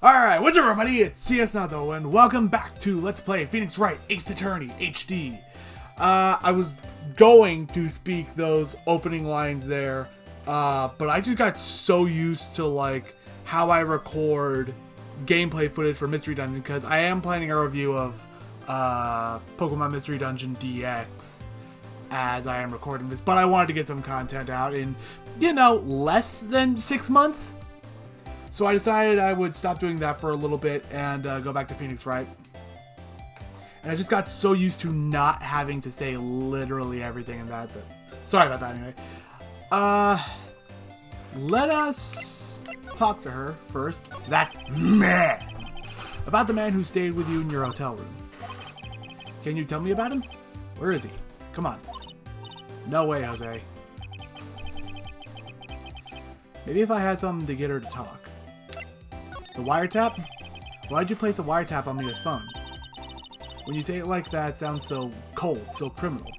Alright, what's up everybody? It's CS Natho, and welcome back to Let's Play Phoenix Wright Ace Attorney HD. I was going to speak those opening lines there, but I just got so used to like how I record gameplay footage for Mystery Dungeon, because I am planning a review of Pokemon Mystery Dungeon DX as I am recording this, but I wanted to get some content out in, you know, less than 6 months. So I decided I would stop doing that for a little bit and go back to Phoenix Wright. And I just got so used to not having to say literally everything in that. But sorry about that anyway. Let us talk to her first. That man! About the man who stayed with you in your hotel room. Can you tell me about him? Where is he? Come on. No way, Jose. Maybe if I had something to get her to talk. The wiretap? Why'd you place a wiretap on Mia's phone? When you say it like that, it sounds so cold, so criminal.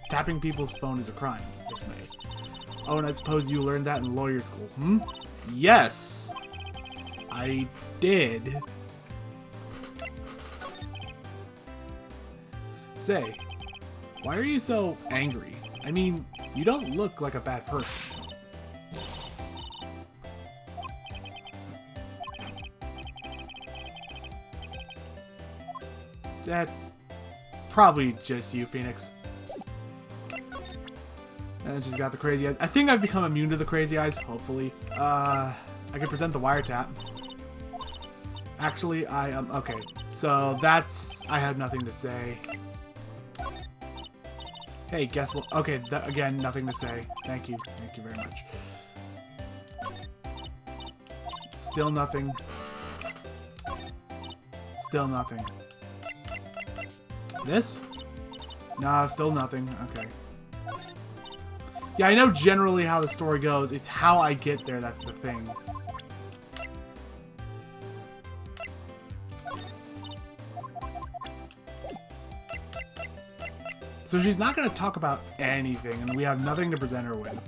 Tapping people's phone is a crime, Miss May. Oh, and I suppose you learned that in lawyer school, hmm? Yes! I did. Say, why are you so angry? I mean, you don't look like a bad person. That's probably just you, Phoenix. And it just got the crazy eyes. I think I've become immune to the crazy eyes, hopefully. I can present the wiretap. Actually, okay. So that's, I have nothing to say. Hey, guess what? Okay, again, nothing to say. Thank you. Thank you very much. Still nothing. Still nothing. This? Nah, still nothing. Okay. Yeah, I know generally how the story goes. It's how I get there that's the thing. So she's not going to talk about anything, and we have nothing to present her with.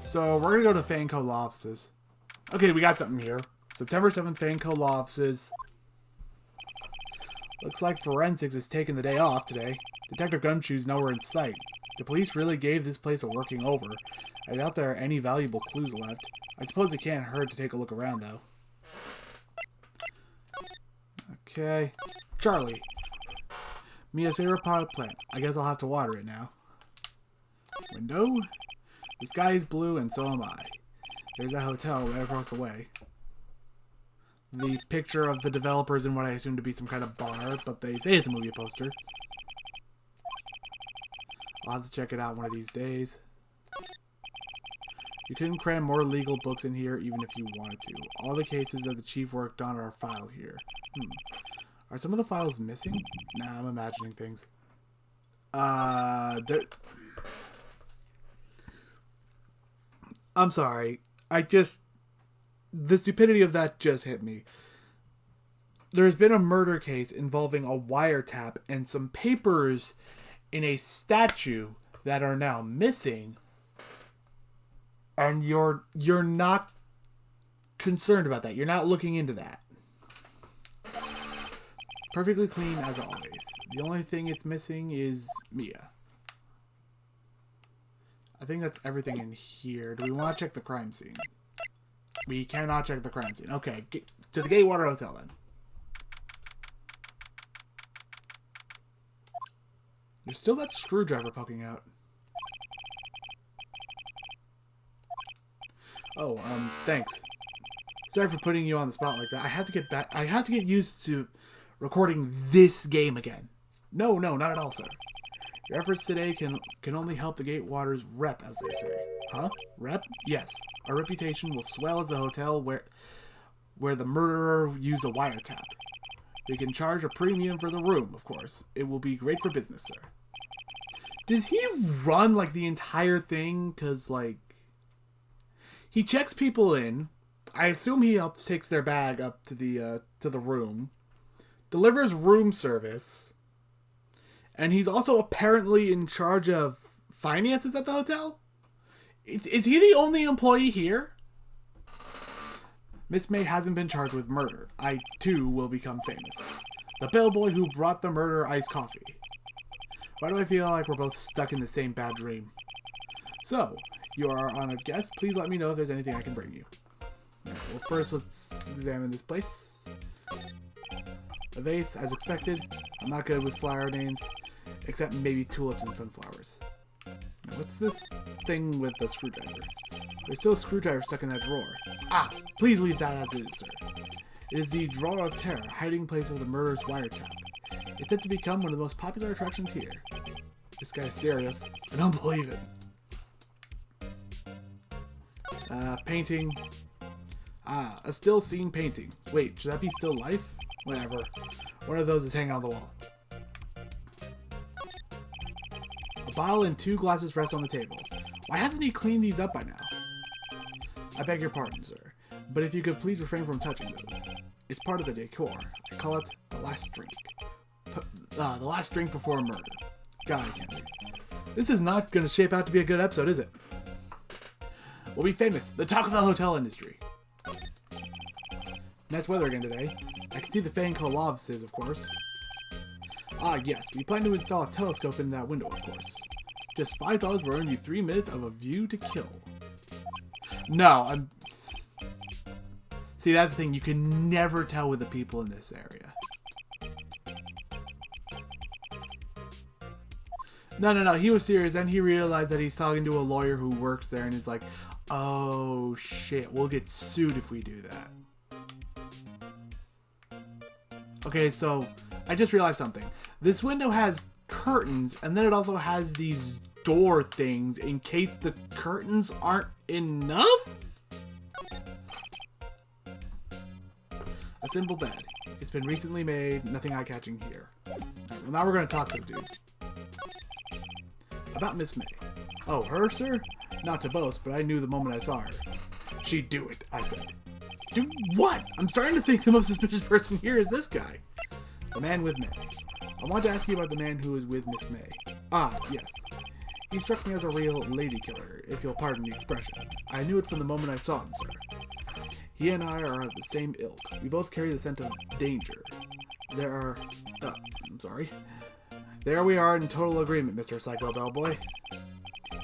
So we're going to go to Fanco Law Offices. Okay, we got something here. September 7th, Fanco Law Offices. Looks like forensics is taking the day off today. Detective Gumshoe's nowhere in sight. The police really gave this place a working over. I doubt there are any valuable clues left. I suppose it can't hurt to take a look around, though. Okay. Charlie. Mia's favorite potted plant. I guess I'll have to water it now. Window? The sky is blue and so am I. There's a hotel right across the way. The picture of the developers in what I assume to be some kind of bar, but they say it's a movie poster. I'll have to check it out one of these days. You couldn't cram more legal books in here even if you wanted to. All the cases that the chief worked on are filed here. Are some of the files missing? Nah, I'm imagining things. I'm sorry. The stupidity of that just hit me. There's been a murder case involving a wiretap and some papers in a statue that are now missing. And you're not concerned about that. You're not looking into that. Perfectly clean as always. The only thing it's missing is Mia. I think that's everything in here. Do we want to check the crime scene? We cannot check the crime scene. Okay, to the Gatewater Hotel then. There's still that screwdriver poking out. Oh, thanks. Sorry for putting you on the spot like that. I have to get used to recording this game again. No, not at all, sir. Your efforts today can only help the Gatewater's rep, as they say. Huh? Rep? Yes. Our reputation will swell as a hotel where the murderer used a wiretap. We can charge a premium for the room, of course. It will be great for business, sir. Does he run, like, the entire thing? Because, like, he checks people in. I assume he takes their bag up to the room. Delivers room service. And he's also apparently in charge of finances at the hotel? Is he the only employee here? Miss May hasn't been charged with murder. I, too, will become famous. The bellboy who brought the murder iced coffee. Why do I feel like we're both stuck in the same bad dream? So, you are on a guest. Please let me know if there's anything I can bring you. Right, well, first, let's examine this place. A vase, as expected. I'm not good with flower names, except maybe tulips and sunflowers. Now, what's this thing with the screwdriver? There's still a screwdriver stuck in that drawer. Ah, please leave that as is, sir. It is the Drawer of Terror, hiding place of the murderous wiretap. It's set to become one of the most popular attractions here. This guy's serious. I don't believe it. Painting. Ah, a still scene painting. Wait, should that be still life? Whatever. One of those is hanging on the wall. A bottle and 2 glasses rest on the table. Why hasn't he cleaned these up by now? I beg your pardon, sir, but if you could please refrain from touching those. It's part of the decor. I call it the last drink. The last drink before murder. God, I can't read. This is not going to shape out to be a good episode, is it? We'll be famous. The talk of the hotel industry. Nice weather again today. I can see the fan called offices, of course. Ah, yes. We plan to install a telescope in that window, of course. Just $5 will earn you 3 minutes of a view to kill. No, I'm... See, that's the thing. You can never tell with the people in this area. No. He was serious. Then he realized that he's talking to a lawyer who works there and he's like, oh, shit. We'll get sued if we do that. Okay, so I just realized something. This window has curtains and then it also has these door things in case the curtains aren't enough? A simple bed. It's been recently made. Nothing eye-catching here. Right, well, now we're going to talk to the dude. About Miss May. Oh, her, sir? Not to boast, but I knew the moment I saw her. She'd do it, I said. Do what? I'm starting to think the most suspicious person here is this guy. The man with May. I want to ask you about the man who is with Miss May. Ah, yes. He struck me as a real lady killer, if you'll pardon the expression. I knew it from the moment I saw him, sir. He and I are of the same ilk. We both carry the scent of danger. There we are in total agreement, Mr. Psycho Bellboy.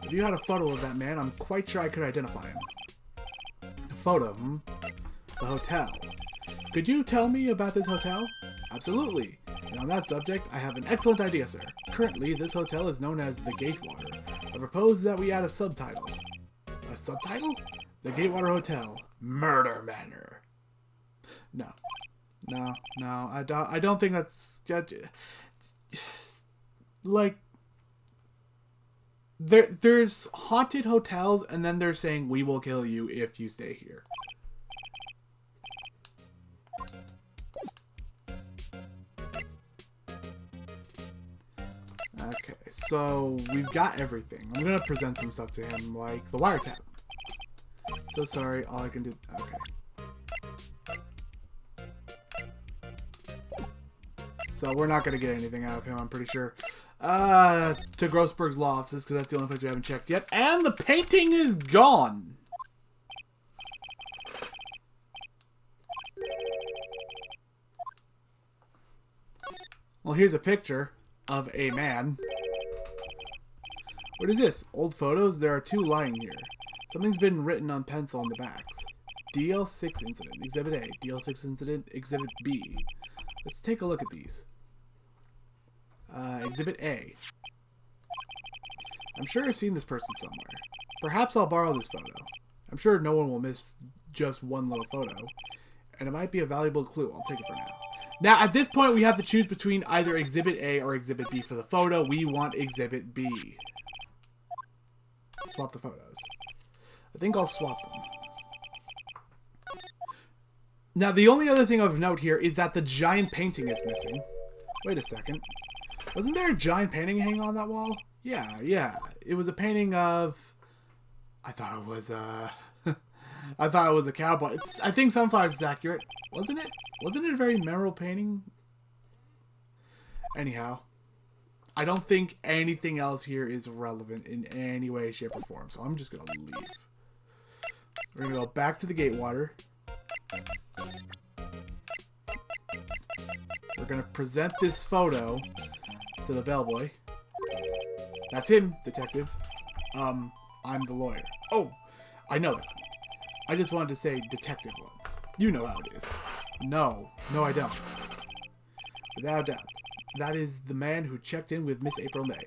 If you had a photo of that man, I'm quite sure I could identify him. A photo, The hotel. Could you tell me about this hotel? Absolutely. And on that subject, I have an excellent idea, sir. Currently, this hotel is known as the Gatewater. I propose that we add a subtitle. A subtitle? The Gatewater Hotel. Murder Manor. No. I don't think that's... Like... There's haunted hotels, and then they're saying, we will kill you if you stay here. Okay, so we've got everything. I'm gonna present some stuff to him, like the wiretap. So sorry, all I can do... Okay. So we're not gonna get anything out of him, I'm pretty sure. To Grossberg's law offices, because that's the only place we haven't checked yet. And the painting is gone! Well, here's a picture of a man. What is this? Old photos? There are 2 lying here. Something's been written on pencil on the backs. DL6 incident, Exhibit A. DL6 incident, Exhibit B. Let's take a look at these. Exhibit A. I'm sure I've seen this person somewhere. Perhaps I'll borrow this photo. I'm sure no one will miss just one little photo. And it might be a valuable clue. I'll take it for now. Now, at this point, we have to choose between either Exhibit A or Exhibit B for the photo. We want Exhibit B. Swap the photos. I think I'll swap them. Now, the only other thing of note here is that the giant painting is missing. Wait a second. Wasn't there a giant painting hanging on that wall? Yeah. It was a painting of... I thought it was a cowboy. I think Sunflowers is accurate. Wasn't it? Wasn't it a very memorable painting? Anyhow. I don't think anything else here is relevant in any way, shape, or form. So I'm just going to leave. We're going to go back to the Gatewater. We're gonna present this photo to the bellboy. That's him, detective. I'm the lawyer. Oh, I know that. I just wanted to say detective once. You know how it is. No, I don't. Without doubt, that is the man who checked in with Miss April May.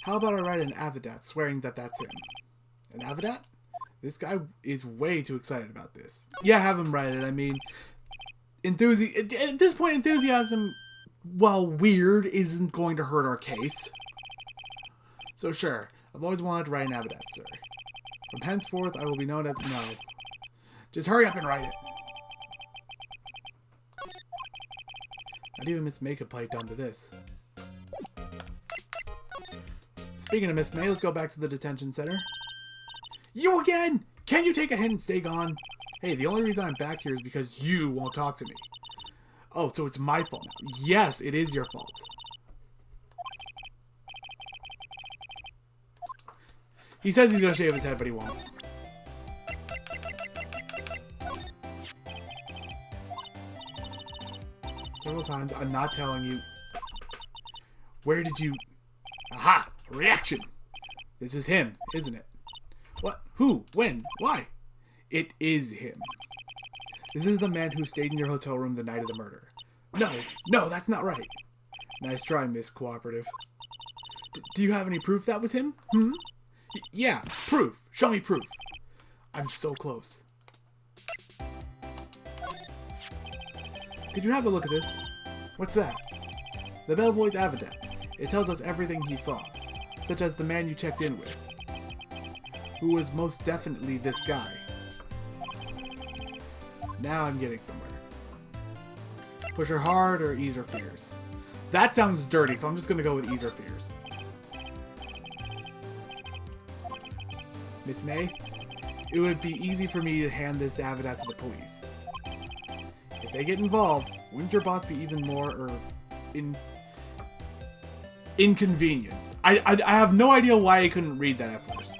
How about I write an avidat swearing that that's him? An avidat? This guy is way too excited about this. Yeah, have him write it. I mean, at this point, enthusiasm, while weird, isn't going to hurt our case. So sure, I've always wanted to write an avidat, sir. From henceforth, I will be known as... No. Just hurry up and write it. Not even Miss May could play dumb to this. Speaking of Miss May, let's go back to the detention center. You again! Can you take a hint and stay gone? Hey, the only reason I'm back here is because you won't talk to me. Oh, so it's my fault now. Yes, it is your fault. He says he's gonna shave his head, but he won't. Several times, I'm not telling you. Where did you... Aha! Reaction! This is him, isn't it? What? Who? When? Why? It is him. This is the man who stayed in your hotel room the night of the murder. No, that's not right. Nice try, Miss Cooperative. Do you have any proof that was him? Yeah, proof. Show me proof. I'm so close. Could you have a look at this? What's that? The bellboy's avidat. It tells us everything he saw, such as the man you checked in with, who was most definitely this guy. Now I'm getting somewhere. Push her hard or ease her fears. That sounds dirty, so I'm just going to go with ease her fears. Miss May, it would be easy for me to hand this avidat to the police. If they get involved, wouldn't your boss be even more inconvenienced? I have no idea why I couldn't read that at first.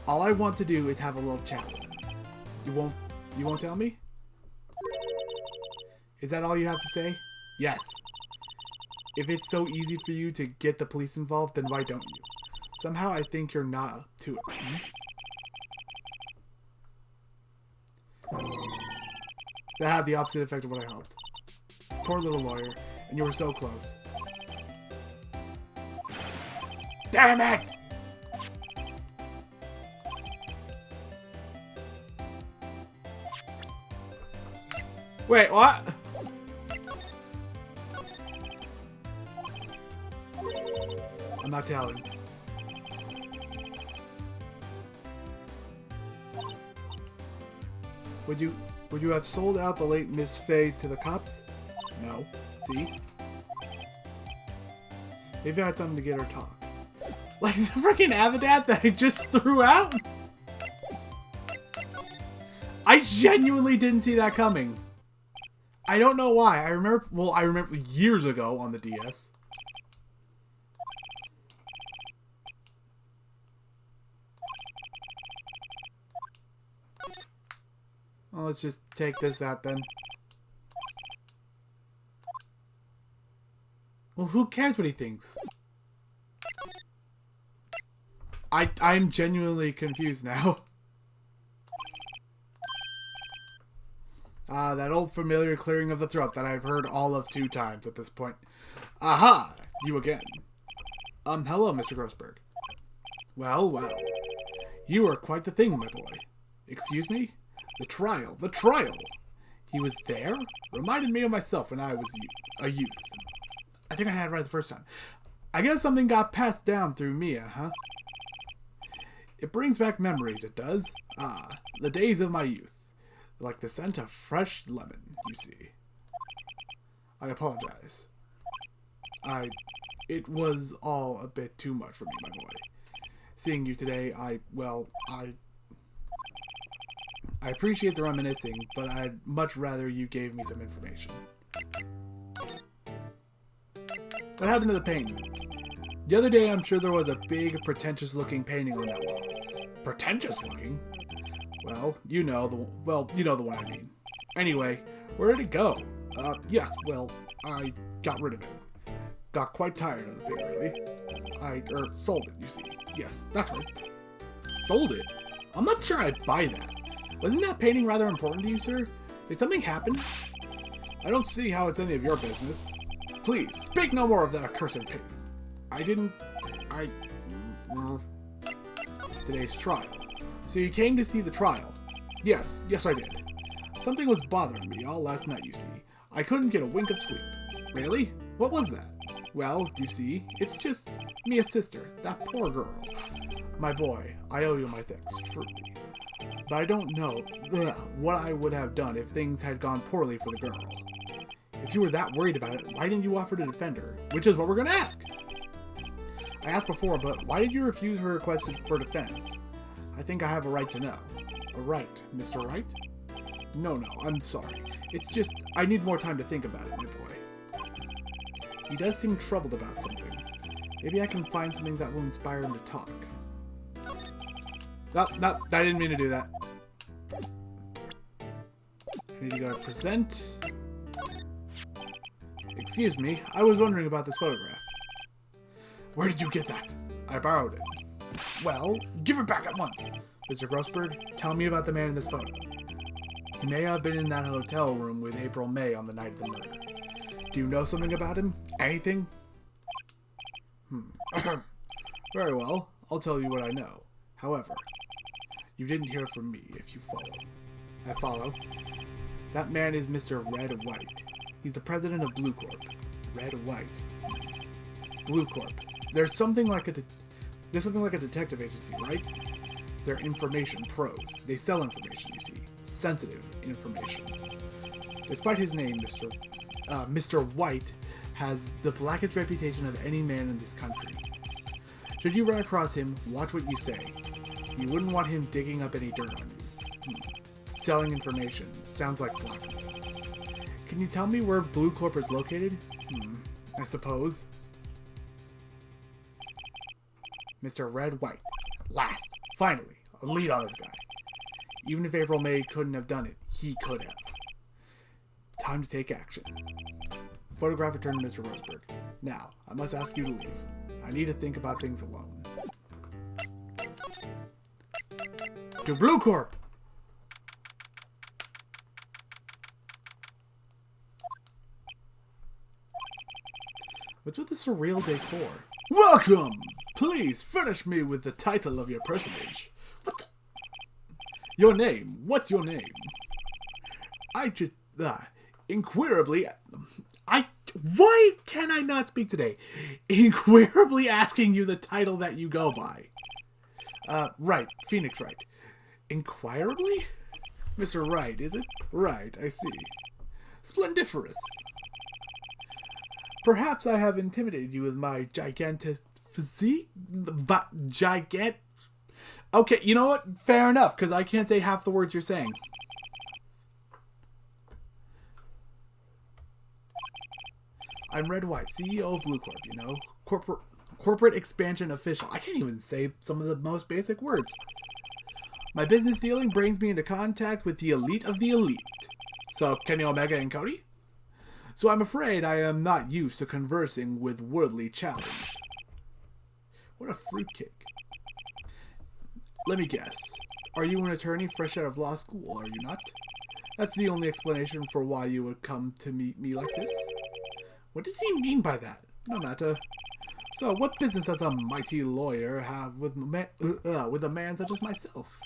All I want to do is have a little chat with him. You won't tell me? Is that all you have to say? Yes. If it's so easy for you to get the police involved, then why don't you? Somehow I think you're not up to it. That had the opposite effect of what I hoped. Poor little lawyer, and you were so close. Damn it! Wait, what? I'm not telling. Would you have sold out the late Miss Fay to the cops? No. See? Maybe I had something to get her talk. Like the freaking avidat that I just threw out? I genuinely didn't see that coming. I don't know why. I remember years ago on the DS. Well, let's just take this out then. Well, who cares what he thinks? I'm genuinely confused now. Ah, that old familiar clearing of the throat that I've heard all of 2 times at this point. Aha! You again. Hello, Mr. Grossberg. Well. You are quite the thing, my boy. Excuse me? The trial. He was there? Reminded me of myself when I was a youth. I think I had it right the first time. I guess something got passed down through Mia, huh? It brings back memories, it does. Ah, the days of my youth. Like the scent of fresh lemon, you see. I apologize. It was all a bit too much for me, my boy. Seeing you today, I appreciate the reminiscing, but I'd much rather you gave me some information. What happened to the painting? The other day, I'm sure there was a big, pretentious-looking painting on that wall. Pretentious-looking? Well, you know the one I mean. Anyway, where did it go? Yes, well, I got rid of it. Got quite tired of the thing, really. Sold it, you see. Yes, that's right. Sold it? I'm not sure I'd buy that. Wasn't that painting rather important to you, sir? Did something happen? I don't see how it's any of your business. Please, speak no more of that accursed painting. Today's trial. So you came to see the trial? Yes, I did. Something was bothering me all last night, you see. I couldn't get a wink of sleep. Really? What was that? Well, you see, it's just Mia's sister, that poor girl. My boy, I owe you my thanks, truly. But I don't know what I would have done if things had gone poorly for the girl. If you were that worried about it, why didn't you offer to defend her? Which is what we're going to ask. I asked before, but why did you refuse her request for defense? I think I have a right to know. A right, Mr. Wright? No, I'm sorry. It's just, I need more time to think about it, my boy. He does seem troubled about something. Maybe I can find something that will inspire him to talk. No, I didn't mean to do that. I need to go to present. Excuse me, I was wondering about this photograph. Where did you get that? I borrowed it. Well, give it back at once. Mr. Grossberg, tell me about the man in this photo. He may have been in that hotel room with April May on the night of the murder. Do you know something about him? Anything? Very well, I'll tell you what I know. However, you didn't hear from me if you follow. I follow. That man is Mr. Red White. He's the president of Blue Corp. Red White. Blue Corp. There's something like a detective agency, right? They're information pros. They sell information, you see. Sensitive information. Despite his name, Mr. White has the blackest reputation of any man in this country. Should you run across him, watch what you say. You wouldn't want him digging up any dirt on you. Selling information. Sounds like blackmail. Can you tell me where Blue Corp is located? I suppose. Mr. Red White. At last. Finally. A lead on this guy. Even if April May couldn't have done it, he could have. Time to take action. Photograph returned to Mr. Roseberg. Now, I must ask you to leave. I need to think about things alone. To Blue Corp! What's with the surreal decor? Welcome! Please furnish me with the title of your personage. What the? Your name. What's your name? I just, inquirably, why can I not speak today? Inquirably asking you the title that you go by. Wright. Phoenix Wright. Inquirably? Mr. Wright, is it? Right, I see. Splendiferous. Perhaps I have intimidated you with my gigantic physique? Okay, you know what? Fair enough, because I can't say half the words you're saying. I'm Red White, CEO of Blue Corp, you know? Corporate expansion official. I can't even say some of the most basic words. My business dealing brings me into contact with the elite of the elite. So, Kenny Omega and Cody? So I'm afraid I am not used to conversing with worldly challenged. What a fruitcake. Let me guess. Are you an attorney fresh out of law school, are you not? That's the only explanation for why you would come to meet me like this? What does he mean by that? No matter. So, what business does a mighty lawyer have with a man such as myself?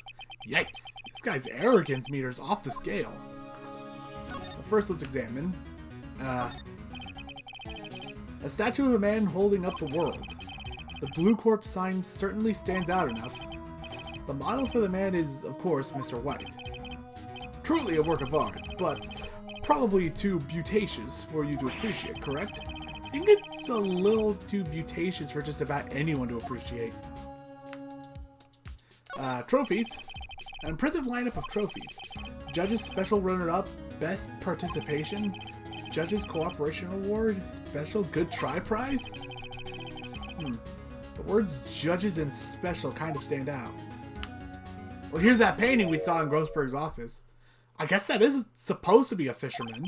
Yikes! This guy's arrogance meter's off the scale. Well, first, let's examine. A statue of a man holding up the world. The Blue Corp sign certainly stands out enough. The model for the man is, of course, Mr. White. Truly a work of art, but probably too beauticious for you to appreciate, correct? I think it's a little too beauticious for just about anyone to appreciate. Trophies. An impressive lineup of trophies. Judges Special Runner-Up, Best Participation, Judges Cooperation Award, Special Good Try Prize? The words judges and special kind of stand out. Well, here's that painting we saw in Grossberg's office. I guess that is supposed to be a fisherman.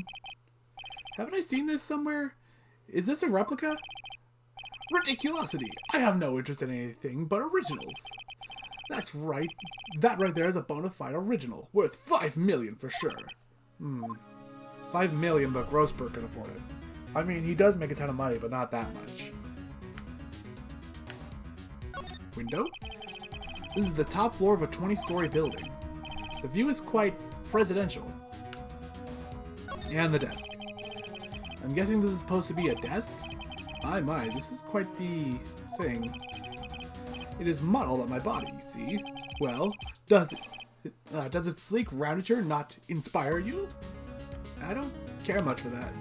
Haven't I seen this somewhere? Is this a replica? Ridiculosity! I have no interest in anything but originals. That's right. That right there is a bona fide original. Worth 5 million for sure. 5 million, but Grossberg can afford it. I mean, he does make a ton of money, but not that much. Window? This is the top floor of a 20-story building. The view is quite presidential. And the desk. I'm guessing this is supposed to be a desk? My, this is quite the thing. It is modeled on my body, you see? Well, does its sleek roundature not inspire you? I don't care much for that.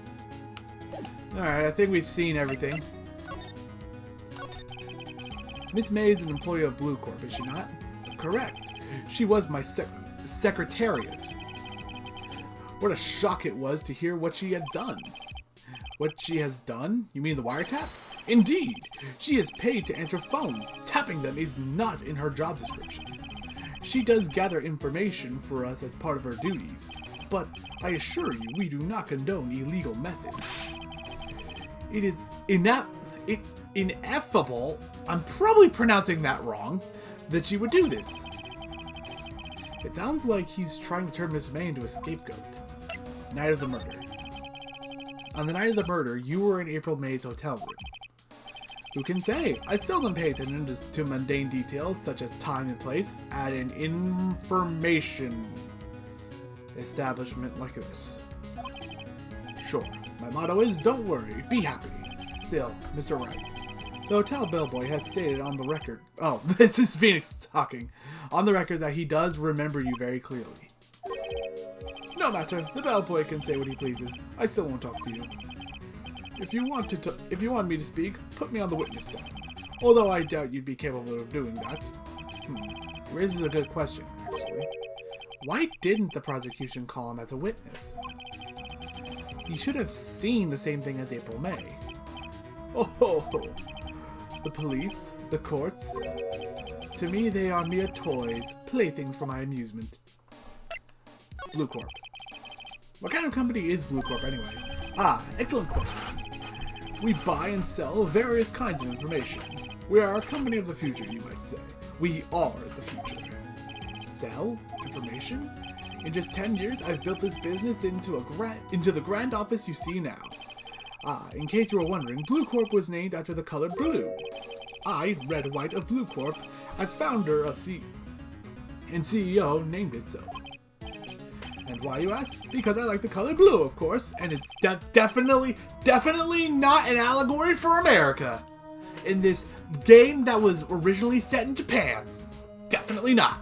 Alright, I think we've seen everything. Miss May is an employee of Blue Corp, is she not? Correct. She was my secretariat. What a shock it was to hear what she had done. What she has done? You mean the wiretap? Indeed! She is paid to answer phones. Tapping them is not in her job description. She does gather information for us as part of her duties, but I assure you we do not condone illegal methods. It is ineffable, I'm probably pronouncing that wrong, that she would do this. It sounds like he's trying to turn Miss May into a scapegoat. Night of the murder. On the night of the murder, you were in April May's hotel room. Who can say? I seldom pay attention to mundane details such as time and place at an information establishment like this. Sure, my motto is don't worry, be happy. Still, Mr. Wright, the hotel bellboy has stated on the record, oh, this is Phoenix talking, on the record that he does remember you very clearly. No matter, the bellboy can say what he pleases. I still won't talk to you. If you want me to speak, put me on the witness stand. Although I doubt you'd be capable of doing that. Raises a good question, actually. Why didn't the prosecution call him as a witness? He should have seen the same thing as April May. Oh, the police, the courts. To me, they are mere toys, playthings for my amusement. Blue Corp. What kind of company is Blue Corp anyway? Ah, excellent question. We buy and sell various kinds of information. We are a company of the future, you might say. We are the future. Sell information? In just 10 years, I've built this business into the grand office you see now. Ah, in case you were wondering, Blue Corp was named after the color blue. I, Red White of Blue Corp, as founder of and CEO, named it so. And why, you ask? Because I like the color blue, of course, and it's definitely not an allegory for America. In this game that was originally set in Japan. Definitely not.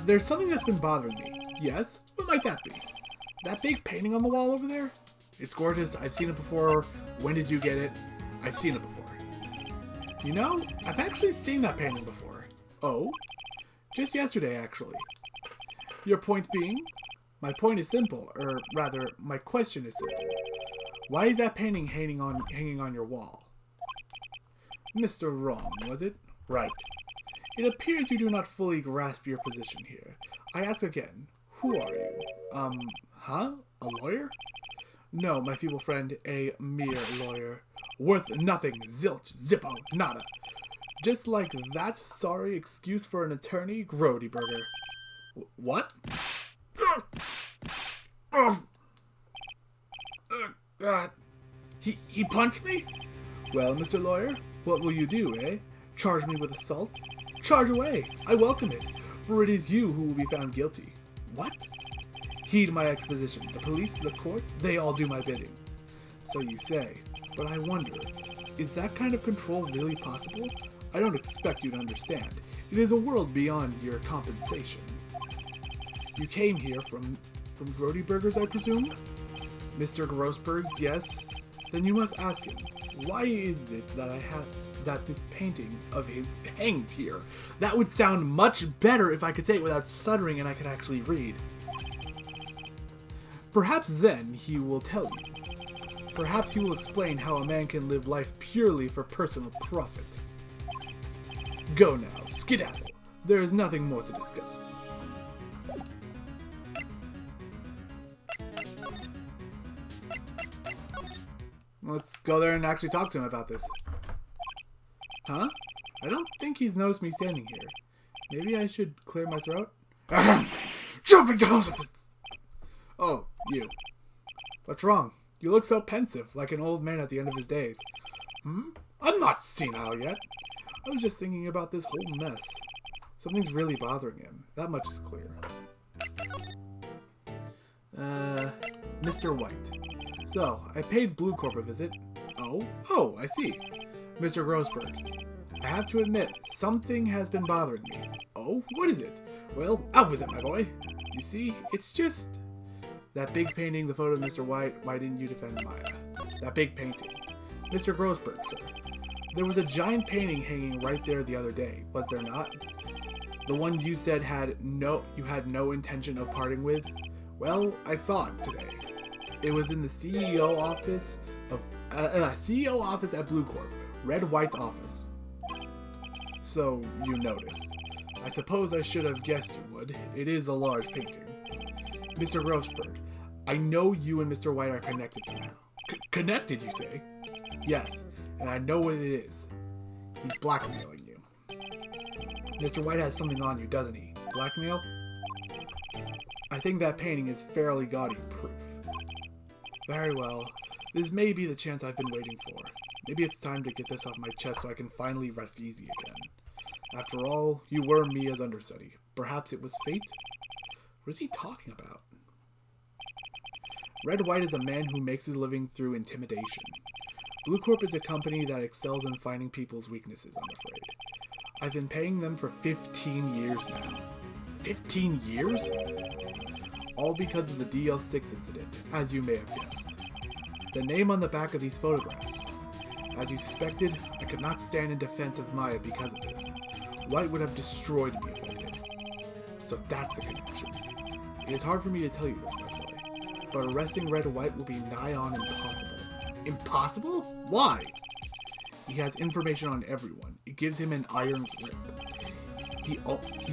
There's something that's been bothering me. Yes? What might that be? That big painting on the wall over there? It's gorgeous. I've seen it before. When did you get it? I've seen it before. You know, I've actually seen that painting before. Oh? Just yesterday, actually. Your point being? My point is simple, or rather, my question is simple. Why is that painting hanging on your wall? Mr. Wrong, was it? Right. It appears you do not fully grasp your position here. I ask again, who are you? Huh? A lawyer? No, my feeble friend, a mere lawyer. Worth nothing, zilch, zippo, nada. Just like that sorry excuse for an attorney, Grody Burger. What? God. He punched me? Well, Mr. Lawyer, what will you do, eh? Charge me with assault? Charge away. I welcome it, for it is you who will be found guilty. What? Heed my exposition. The police, the courts, they all do my bidding. So you say. But I wonder, is that kind of control really possible? I don't expect you to understand. It is a world beyond your compensation. You came here from Grody Burgers, I presume? Mr. Grossberg's, yes? Then you must ask him, why is it that this painting of his hangs here? That would sound much better if I could say it without stuttering and I could actually read. Perhaps then he will tell you. Perhaps he will explain how a man can live life purely for personal profit. Go now, skedaddle. There is nothing more to discuss. Let's go there and actually talk to him about this. Huh? I don't think he's noticed me standing here. Maybe I should clear my throat? Ahem! Jumping Joseph! Oh, you. What's wrong? You look so pensive, like an old man at the end of his days. I'm not senile yet. I was just thinking about this whole mess. Something's really bothering him. That much is clear. Mr. White. So, I paid Blue Corp a visit. Oh, I see. Mr. Grossberg. I have to admit, something has been bothering me. Oh, what is it? Well, out with it, my boy. You see, it's just... That big painting, the photo of Mr. White, why didn't you defend Maya? That big painting. Mr. Grossberg, sir. There was a giant painting hanging right there the other day, was there not? The one you said you had no intention of parting with? Well, I saw it today. It was in the CEO office at Blue Corp, Red White's office. So, you noticed. I suppose I should have guessed you would. It is a large painting. Mr. Grossberg, I know you and Mr. White are connected somehow. Connected, you say? Yes, and I know what it is. He's blackmailing you. Mr. White has something on you, doesn't he? Blackmail? I think that painting is fairly gaudy proof. Very well. This may be the chance I've been waiting for. Maybe it's time to get this off my chest so I can finally rest easy again. After all, you were Mia's understudy. Perhaps it was fate? What is he talking about? Red White is a man who makes his living through intimidation. Blue Corp is a company that excels in finding people's weaknesses, I'm afraid. I've been paying them for 15 years now. 15 years? All because of the DL6 incident, as you may have guessed. The name on the back of these photographs. As you suspected, I could not stand in defense of Maya because of this. White would have destroyed me if I did. So that's the connection. It is hard for me to tell you this, my boy, but arresting Red White will be nigh on impossible. Impossible? Why? He has information on everyone. It gives him an iron grip. He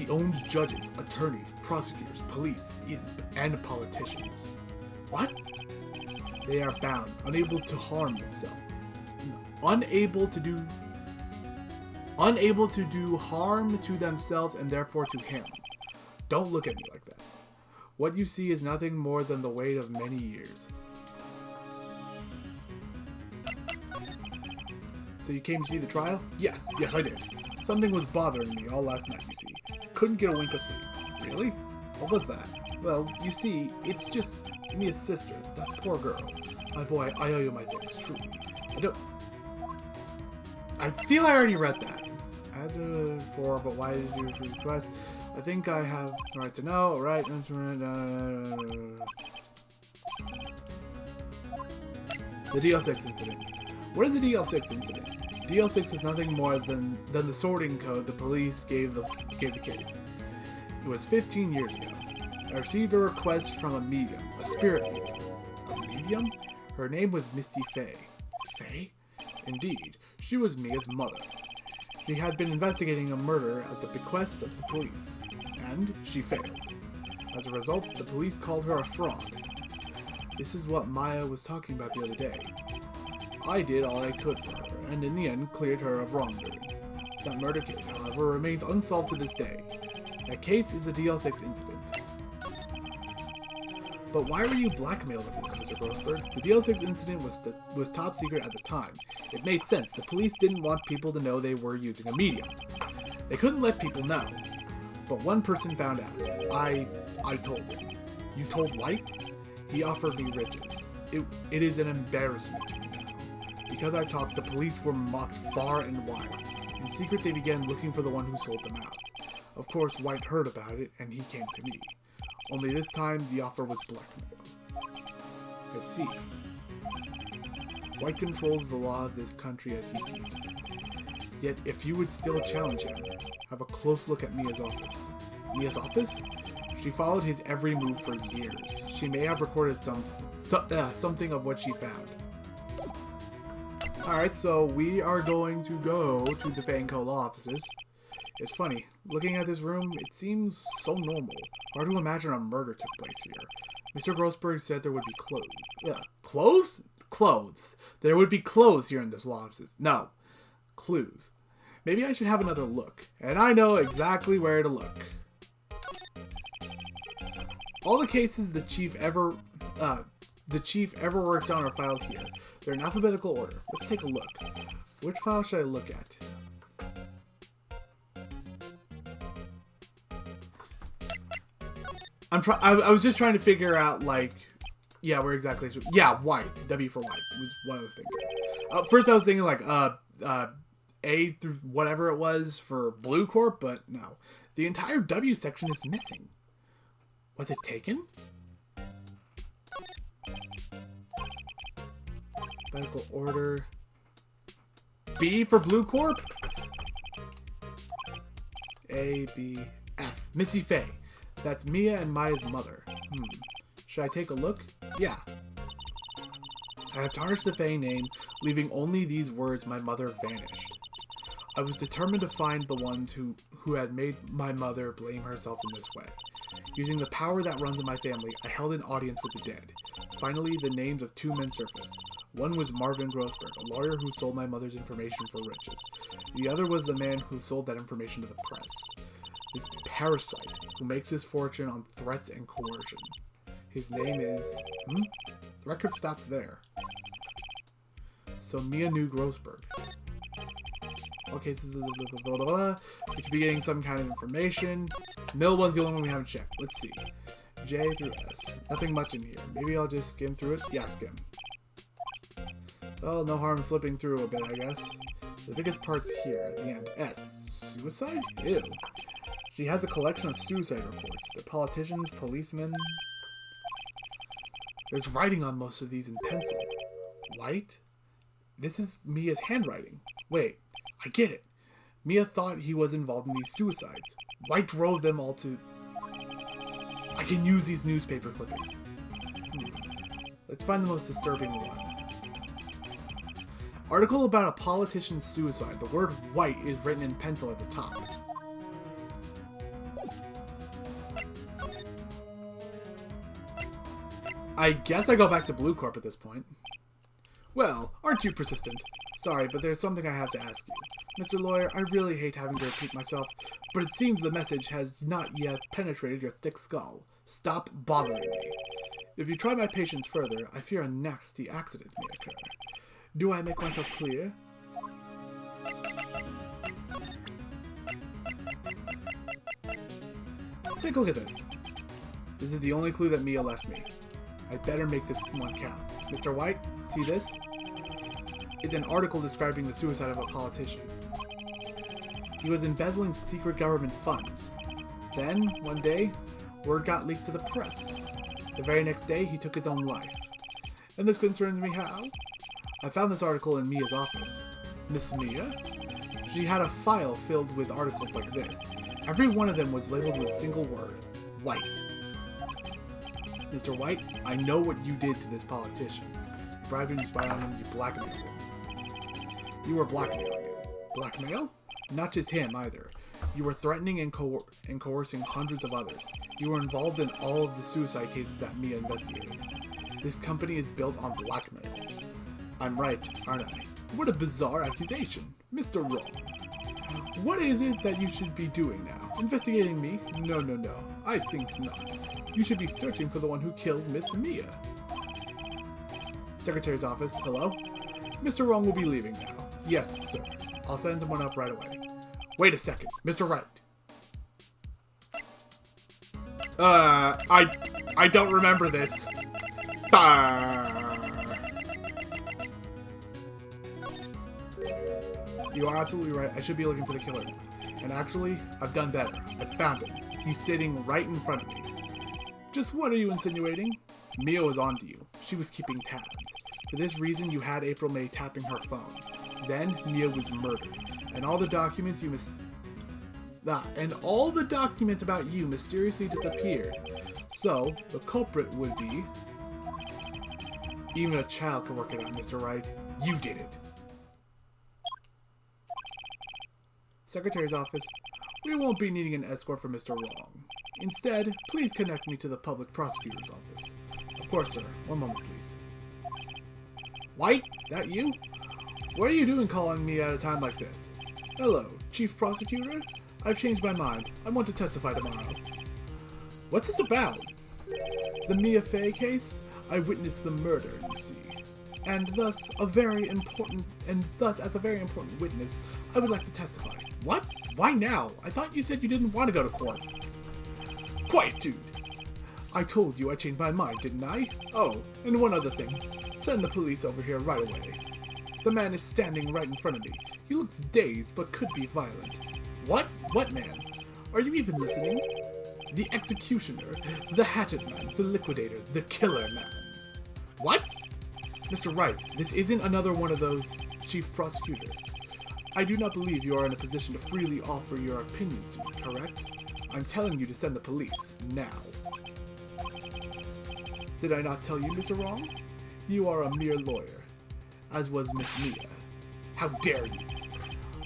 owns judges, attorneys, prosecutors, police, and politicians. What? They are bound, unable to harm themselves. Unable to do harm to themselves and therefore to him. Don't look at me like that. What you see is nothing more than the weight of many years. So you came to see the trial? Yes, I did. Something was bothering me all last night, you see. Couldn't get a wink of sleep. Really? What was that? Well, you see, it's just Mia's sister, that poor girl. My boy, I owe you my thanks, truly. I feel I already read that. But why did you request? I think I have the right to know, right? The DL6 incident. What is the DL6 incident? DL6 is nothing more than the sorting code the police gave the case. It was 15 years ago. I received a request from a medium, a spirit medium. A medium? Her name was Misty Faye. Faye? Indeed, she was Mia's mother. She had been investigating a murder at the bequest of the police, and she failed. As a result, the police called her a fraud. This is what Maya was talking about the other day. I did all I could for her, and in the end cleared her of wrongdoing. That murder case, however, remains unsolved to this day. That case is a DL6 incident. But why were you blackmailed with this, Mr. Grossberg? The DL6 incident was top secret at the time. It made sense. The police didn't want people to know they were using a medium. They couldn't let people know. But one person found out. I told him. You told White? He offered me riches. It is an embarrassment to me now. Because I talked, the police were mocked far and wide. In secret, they began looking for the one who sold them out. Of course, White heard about it, and he came to me. Only this time, the offer was blackmail. I see. White controls the law of this country as he sees fit. Yet, if you would still challenge him, have a close look at Mia's office. Mia's office? She followed his every move for years. She may have recorded something of what she found. Alright, so we are going to go to the Fanco law offices. It's funny, looking at this room, it seems so normal. Hard to imagine a murder took place here. Mr. Grossberg said there would be clothes. Yeah, clothes? Clothes. There would be clothes here in this law offices. No, clues. Maybe I should have another look. And I know exactly where to look. All the cases the chief ever worked on are filed here. They're in alphabetical order. Let's take a look. Which file should I look at? I was just trying to figure out, like, yeah, where exactly. Yeah, White. W for White was what I was thinking. First I was thinking, like, A through whatever it was for Blue Corp, but no. The entire W section is missing. Was it taken? Alphabetical order. B for Blue Corp? A, B, F. Missy Faye. That's Mia and Maya's mother. Should I take a look? Yeah. I have tarnished the Faye name, leaving only these words, my mother vanished. I was determined to find the ones who had made my mother blame herself in this way. Using the power that runs in my family, I held an audience with the dead. Finally, the names of two men surfaced. One was Marvin Grossberg, a lawyer who sold my mother's information for riches. The other was the man who sold that information to the press. This parasite who makes his fortune on threats and coercion. His name is... The record stops there. So Mia knew Grossberg. Okay, so we could be getting some kind of information. Middle one's the only one we haven't checked. Let's see. J through S. Nothing much in here. Maybe I'll just skim through it. Yeah, skim. Well, no harm flipping through a bit, I guess. The biggest part's here at the end. S. Suicide? Ew. She has a collection of suicide reports. They're politicians, policemen. There's writing on most of these in pencil. White? This is Mia's handwriting. Wait, I get it. Mia thought he was involved in these suicides. White drove them all to... I can use these newspaper clippings. Let's find the most disturbing one. Article about a politician's suicide. The word white is written in pencil at the top. I guess I go back to Blue Corp at this point. Well, aren't you persistent? Sorry, but there's something I have to ask you. Mr. Lawyer, I really hate having to repeat myself, but it seems the message has not yet penetrated your thick skull. Stop bothering me. If you try my patience further, I fear a nasty accident may occur. Do I make myself clear? Take a look at this. This is the only clue that Mia left me. I better make this one count. Mr. White, see this? It's an article describing the suicide of a politician. He was embezzling secret government funds. Then, one day, word got leaked to the press. The very next day, he took his own life. And this concerns me how? I found this article in Mia's office. Miss Mia? She had a file filled with articles like this. Every one of them was labeled with a single word. White. Mr. White, I know what you did to this politician. You bribed him to spy on him, you blackmailed him. You were blackmailing him. Blackmail? Not just him, either. You were threatening and coercing hundreds of others. You were involved in all of the suicide cases that Mia investigated. This company is built on blackmail. I'm right, aren't I? What a bizarre accusation. Mr. Wrong. What is it that you should be doing now? Investigating me? No, no, no. I think not. You should be searching for the one who killed Miss Mia. Secretary's office, hello? Mr. Wrong will be leaving now. Yes, sir. I'll send someone up right away. Wait a second, Mr. Wright. I don't remember this. You are absolutely right. I should be looking for the killer now. And actually, I've done better. I found him. He's sitting right in front of me. Just what are you insinuating? Mia was onto you. She was keeping tabs. For this reason, you had April May tapping her phone. Then, Mia was murdered. And all the documents about you mysteriously disappeared. So, the culprit would be... Even a child can work it out, Mr. Wright. You did it. Secretary's office. We won't be needing an escort for Mr. Wrong. Instead, please connect me to the public prosecutor's office. Of course, sir. One moment, please. White? That you? What are you doing calling me at a time like this? Hello, Chief Prosecutor? I've changed my mind. I want to testify tomorrow. What's this about? The Mia Fey case? I witnessed the murder, you see. And thus, as a very important witness, I would like to testify. What? Why now? I thought you said you didn't want to go to court. Quietude! I told you I changed my mind, didn't I? Oh, and one other thing. Send the police over here right away. The man is standing right in front of me. He looks dazed, but could be violent. What? What man? Are you even listening? The executioner, the hatchet man, the liquidator, the killer man. What? Mr. Wright, this isn't another one of those, Chief Prosecutor. I do not believe you are in a position to freely offer your opinions to me, correct? I'm telling you to send the police, now. Did I not tell you, Mr. Wrong? You are a mere lawyer, as was Miss Mia. How dare you!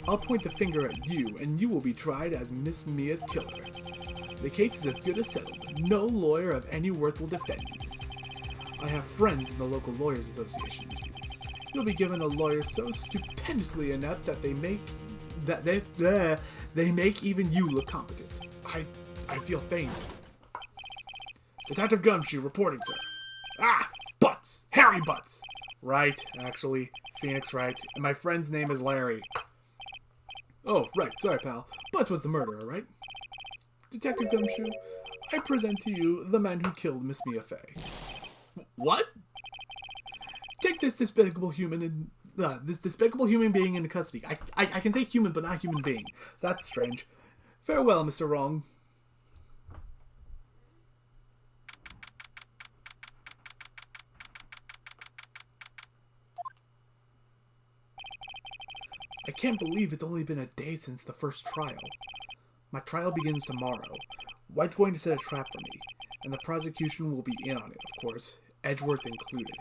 I'll point the finger at you, and you will be tried as Miss Mia's killer. The case is as good as settled. No lawyer of any worth will defend you. I have friends in the local lawyers association, you see. You'll be given a lawyer so stupendously inept that they make even you look competent. I feel faint. Detective Gumshoe reporting, sir. Ah, Butts, Harry Butts. Right, actually, Phoenix Wright, and my friend's name is Larry. Oh, right, sorry, pal. Butts was the murderer, right? Detective Gumshoe, I present to you the man who killed Miss Mia Fey. What? Take this despicable human being into custody. I can say human, but not human being. That's strange. Farewell, Mr. Wrong. I can't believe it's only been a day since the first trial. My trial begins tomorrow. White's going to set a trap for me, and the prosecution will be in on it, of course, Edgeworth included.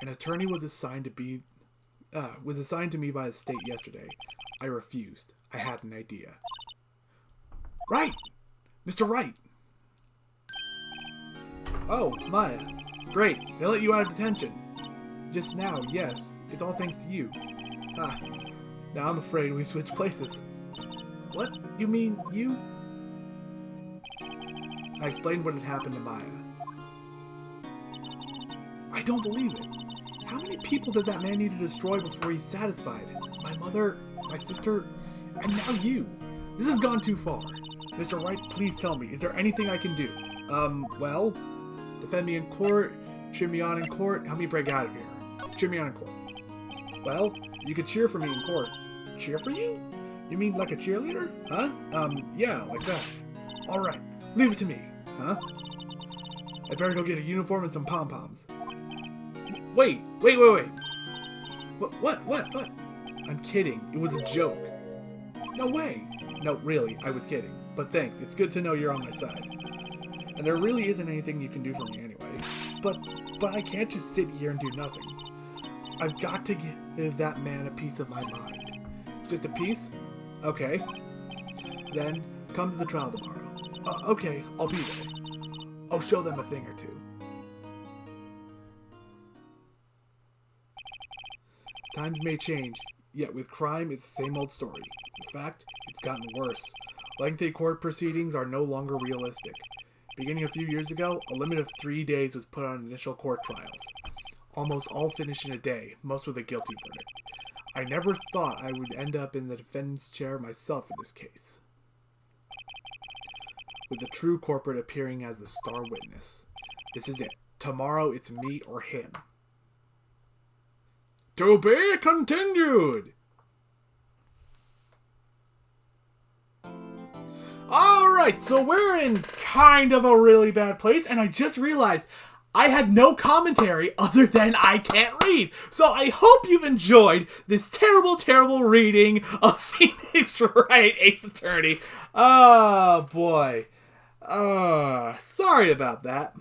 An attorney was assigned to me by the state yesterday. I refused. I had an idea. Right! Mr. Wright! Oh, Maya. Great. They let you out of detention. Just now, yes. It's all thanks to you. Ah. Now I'm afraid we switched places. What? You mean you? I explained what had happened to Maya. I don't believe it. How many people does that man need to destroy before he's satisfied? My mother, my sister, and now you. This has gone too far. Mr. Wright, please tell me, is there anything I can do? Well, defend me in court, cheer me on in court, help me break out of here. Cheer me on in court. Well, you could cheer for me in court. Cheer for you? You mean like a cheerleader? Huh? Yeah, like that. Alright, leave it to me. Huh? I better go get a uniform and some pom-poms. Wait. What? I'm kidding. It was a joke. No way. No, really, I was kidding. But thanks, it's good to know you're on my side. And there really isn't anything you can do for me anyway. But I can't just sit here and do nothing. I've got to give that man a piece of my mind. Just a piece? Okay. Then, come to the trial tomorrow. Okay, I'll be there. I'll show them a thing or two. Times may change, yet with crime, it's the same old story. In fact, it's gotten worse. Lengthy court proceedings are no longer realistic. Beginning a few years ago, a limit of 3 days was put on initial court trials. Almost all finished in a day, most with a guilty verdict. I never thought I would end up in the defendant's chair myself in this case. With the true corporate appearing as the star witness. This is it. Tomorrow it's me or him. To be continued! Alright, so we're in kind of a really bad place, and I just realized I had no commentary other than I can't read. So I hope you've enjoyed this terrible, terrible reading of Phoenix Wright, Ace Attorney. Oh, boy. Sorry about that.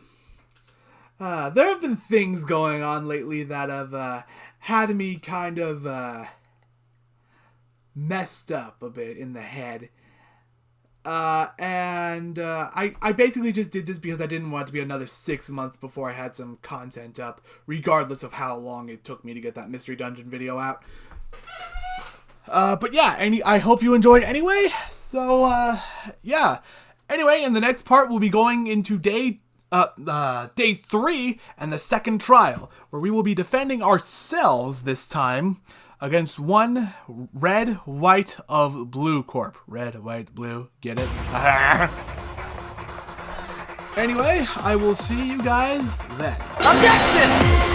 There have been things going on lately that have had me kind of messed up a bit in the head. I basically just did this because I didn't want it to be another 6 months before I had some content up, regardless of how long it took me to get that Mystery Dungeon video out. But yeah, I hope you enjoyed anyway. So, yeah. Anyway, in the next part, we'll be going into day 3 and the second trial, where we will be defending ourselves this time against one red, white of blue corp. Red, white, blue. Get it? Anyway, I will see you guys then. Objection!